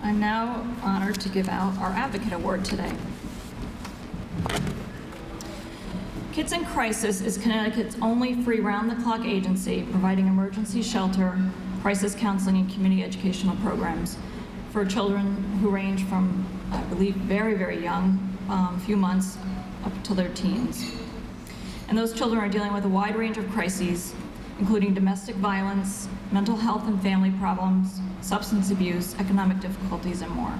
I'm now honored to give out our Advocate Award today. Kids in Crisis is Connecticut's only free round-the-clock agency providing emergency shelter, crisis counseling, and community educational programs for children who range from, I believe, very, very young, few months, up to their teens. And those children are dealing with a wide range of crises, including domestic violence, mental health and family problems, substance abuse, economic difficulties, and more.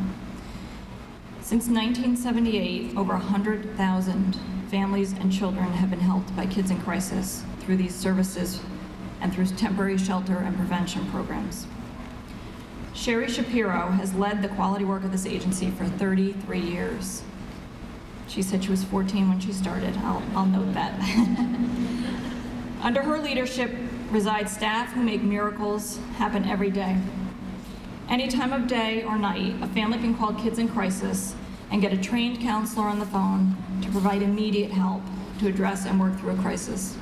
Since 1978, over 100,000 families and children have been helped by Kids in Crisis through these services and through temporary shelter and prevention programs. Shari Shapiro has led the quality work of this agency for 33 years. She said she was 14 when she started. I'll note that. Under her leadership reside staff who make miracles happen every day. Any time of day or night, a family can call Kids in Crisis and get a trained counselor on the phone to provide immediate help to address and work through a crisis.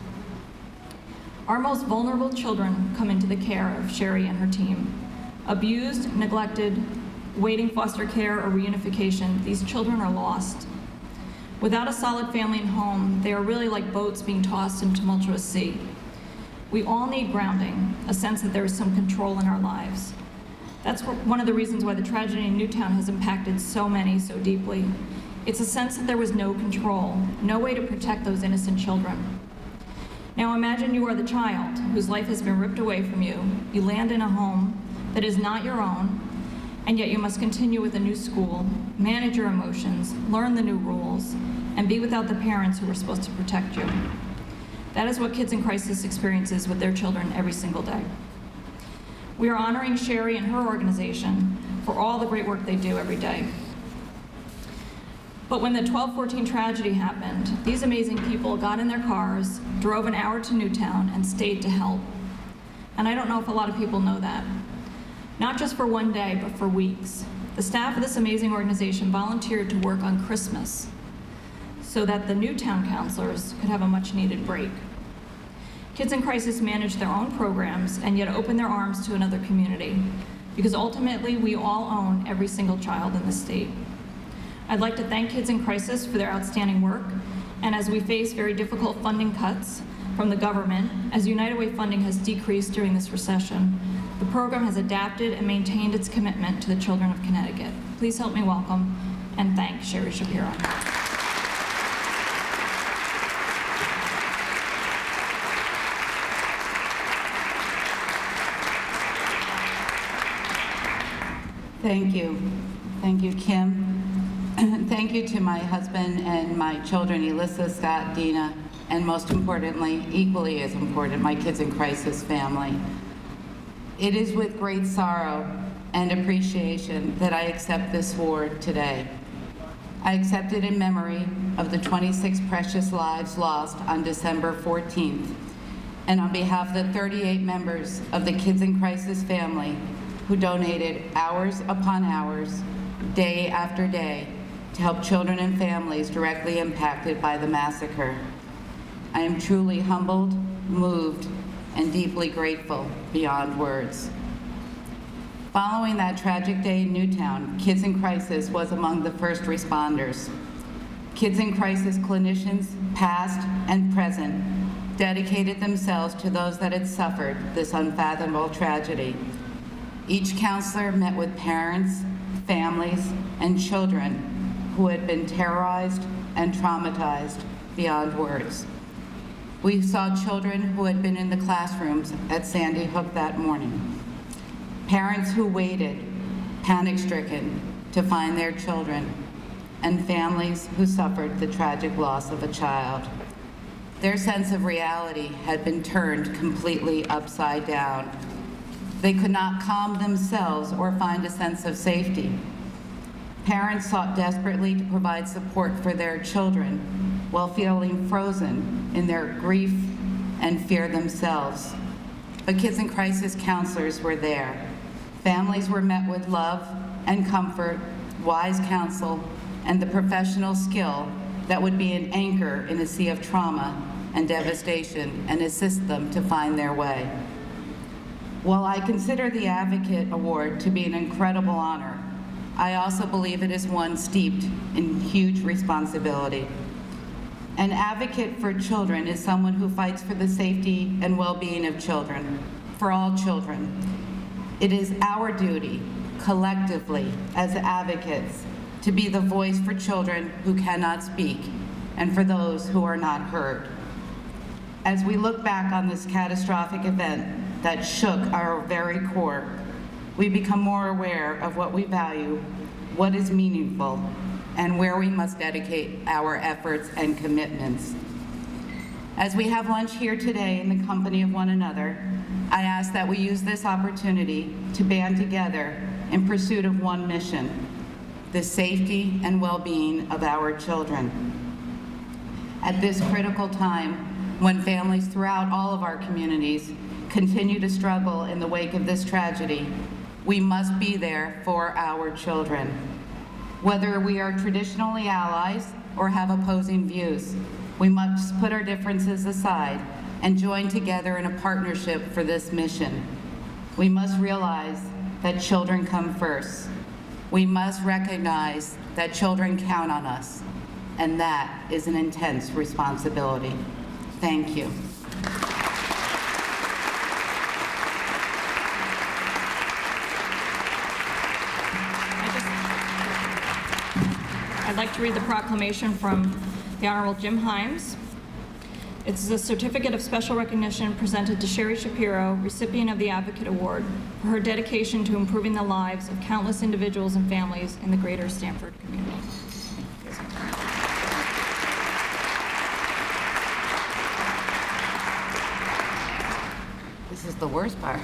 Our most vulnerable children come into the care of Shari and her team. Abused, neglected, waiting foster care or reunification, these children are lost. Without a solid family and home, they are really like boats being tossed in a tumultuous sea. We all need grounding, a sense that there is some control in our lives. That's one of the reasons why the tragedy in Newtown has impacted so many so deeply. It's a sense that there was no control, no way to protect those innocent children. Now imagine you are the child whose life has been ripped away from you. You land in a home that is not your own, and yet you must continue with a new school, manage your emotions, learn the new rules, and be without the parents who were supposed to protect you. That is what Kids in Crisis experiences with their children every single day. We are honoring Shari and her organization for all the great work they do every day. But when the 12-14 tragedy happened, these amazing people got in their cars, drove an hour to Newtown, and stayed to help. And I don't know if a lot of people know that. Not just for one day, but for weeks. The staff of this amazing organization volunteered to work on Christmas so that the Newtown counselors could have a much-needed break. Kids in Crisis manage their own programs and yet open their arms to another community, because ultimately we all own every single child in the state. I'd like to thank Kids in Crisis for their outstanding work, and as we face very difficult funding cuts from the government, as United Way funding has decreased during this recession, the program has adapted and maintained its commitment to the children of Connecticut. Please help me welcome and thank Shari Shapiro. Thank you. Thank you, Kim. Thank you to my husband and my children, Elissa, Scott, Dina, and most importantly, equally as important, my Kids in Crisis family. It is with great sorrow and appreciation that I accept this award today. I accept it in memory of the 26 precious lives lost on December 14th, and on behalf of the 38 members of the Kids in Crisis family who donated hours upon hours, day after day, to help children and families directly impacted by the massacre. I am truly humbled, moved, and deeply grateful beyond words. Following that tragic day in Newtown, Kids in Crisis was among the first responders. Kids in Crisis clinicians, past and present, dedicated themselves to those that had suffered this unfathomable tragedy. Each counselor met with parents, families, and children who had been terrorized and traumatized beyond words. We saw children who had been in the classrooms at Sandy Hook that morning. Parents who waited, panic-stricken, to find their children, and families who suffered the tragic loss of a child. Their sense of reality had been turned completely upside down. They could not calm themselves or find a sense of safety. Parents sought desperately to provide support for their children while feeling frozen in their grief and fear themselves. But Kids in Crisis counselors were there. Families were met with love and comfort, wise counsel, and the professional skill that would be an anchor in a sea of trauma and devastation and assist them to find their way. While I consider the Advocate Award to be an incredible honor, I also believe it is one steeped in huge responsibility. An advocate for children is someone who fights for the safety and well-being of children, for all children. It is our duty, collectively, as advocates, to be the voice for children who cannot speak and for those who are not heard. As we look back on this catastrophic event that shook our very core, we become more aware of what we value, what is meaningful, and where we must dedicate our efforts and commitments. As we have lunch here today in the company of one another, I ask that we use this opportunity to band together in pursuit of one mission: the safety and well-being of our children. At this critical time, when families throughout all of our communities continue to struggle in the wake of this tragedy, we must be there for our children. Whether we are traditionally allies or have opposing views, we must put our differences aside and join together in a partnership for this mission. We must realize that children come first. We must recognize that children count on us, and that is an intense responsibility. Thank you. I'd like to read the proclamation from the Honorable Jim Himes. It's a certificate of special recognition presented to Shari Shapiro, recipient of the Advocate Award, for her dedication to improving the lives of countless individuals and families in the greater Stamford community. This is the worst part.